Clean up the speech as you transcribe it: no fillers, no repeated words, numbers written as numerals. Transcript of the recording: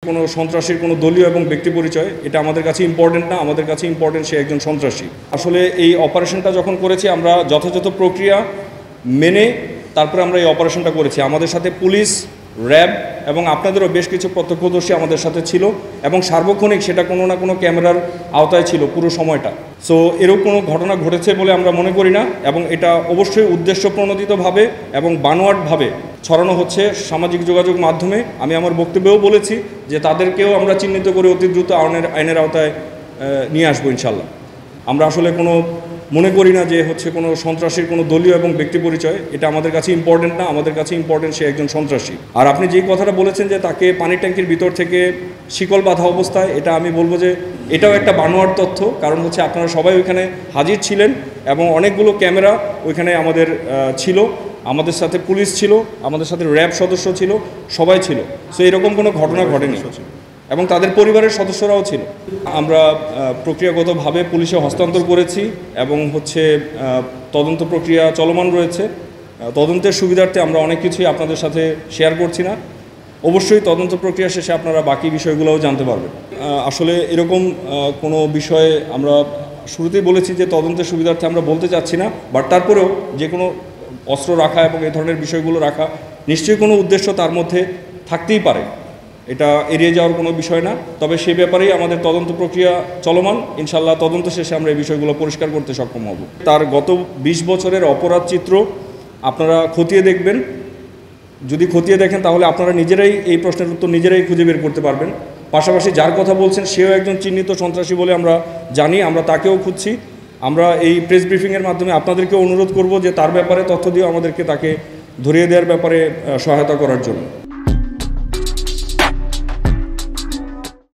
কোনো সন্ত্রাসীর কোনো দলীয় এবং ব্যক্তি পরিচয় এটা আমাদের কাছে ইম্পর্টেন্ট না, আমাদের কাছে ইম্পর্টেন্ট সে একজন সন্ত্রাসী। আসলে এই অপারেশনটা যখন করেছি আমরা যথাযথ প্রক্রিয়া মেনে তারপরে আমরা এই অপারেশনটা করেছি। আমাদের সাথে পুলিশ, র্যাব এবং আপনাদেরও বেশ কিছু প্রত্যক্ষদর্শী আমাদের সাথে ছিল এবং সার্বক্ষণিক সেটা কোনো না কোনো ক্যামেরার আওতায় ছিল পুরো সময়টা। সো এরকম কোনো ঘটনা ঘটেছে বলে আমরা মনে করি না এবং এটা অবশ্যই উদ্দেশ্যপ্রণোদিতভাবে এবং বানোয়াটভাবে ছড়ানো হচ্ছে সামাজিক যোগাযোগ মাধ্যমে। আমি আমার বক্তব্যেও বলেছি যে তাদেরকেও আমরা চিহ্নিত করে অতি দ্রুত আইনের আওতায় নিয়ে আসবো ইনশাল্লাহ। আমরা আসলে কোনো মনে করি না যে কোনো সন্ত্রাসীর কোনো দলীয় এবং ব্যক্তি পরিচয় এটা আমাদের কাছে ইম্পর্টেন্ট না, আমাদের কাছে ইম্পর্টেন্ট সে একজন সন্ত্রাসী। আর আপনি যেই কথাটা বলেছেন যে তাকে পানির ট্যাঙ্কির ভিতর থেকে শিকল বাঁধা অবস্থায়, এটা আমি বলবো যে এটাও একটা বানোয়ার তথ্য। কারণ আপনারা সবাই ওইখানে হাজির ছিলেন এবং অনেকগুলো ক্যামেরা ওইখানে আমাদের ছিল, আমাদের সাথে পুলিশ ছিল, আমাদের সাথে র্যাব সদস্য ছিল, সবাই ছিল। সো এরকম কোনো ঘটনা ঘটেনি এবং তাদের পরিবারের সদস্যরাও ছিল। আমরা প্রক্রিয়াগতভাবে পুলিশে হস্তান্তর করেছি এবং তদন্ত প্রক্রিয়া চলমান রয়েছে। তদন্তের সুবিধার্থে আমরা অনেক কিছুই আপনাদের সাথে শেয়ার করছি না। অবশ্যই তদন্ত প্রক্রিয়া শেষে আপনারা বাকি বিষয়গুলোও জানতে পারবেন। আসলে এরকম কোনো বিষয়ে আমরা শুরুতেই বলেছি যে তদন্তের সুবিধার্থে আমরা বলতে চাচ্ছি না, বাট তারপরেও যে কোনো অস্ত্র রাখা এবং এই ধরনের বিষয়গুলো রাখা নিশ্চয়ই কোনো উদ্দেশ্য তার মধ্যে থাকতেই পারে, এটা এড়িয়ে যাওয়ার কোনো বিষয় না। তবে সে ব্যাপারেই আমাদের তদন্ত প্রক্রিয়া চলমান। ইনশাল্লাহ তদন্ত শেষে আমরা এই বিষয়গুলো পরিষ্কার করতে সক্ষম হব। তার গত 20 বছরের অপরাধ চিত্র আপনারা খতিয়ে দেখবেন। যদি খতিয়ে দেখেন তাহলে আপনারা নিজেরাই এই প্রশ্নের উত্তর নিজেরাই খুঁজে বের করতে পারবেন। পাশাপাশি যার কথা বলছেন সেও একজন চিহ্নিত সন্ত্রাসী বলে আমরা জানি, আমরা তাকেও খুঁজছি। আমরা এই প্রেস ব্রিফিংয়ের মাধ্যমে আপনাদেরকে অনুরোধ করব যে তার ব্যাপারে তথ্য দিয়ে আমাদেরকে তাকে ধরিয়ে দেওয়ার ব্যাপারে সহায়তা করার জন্য।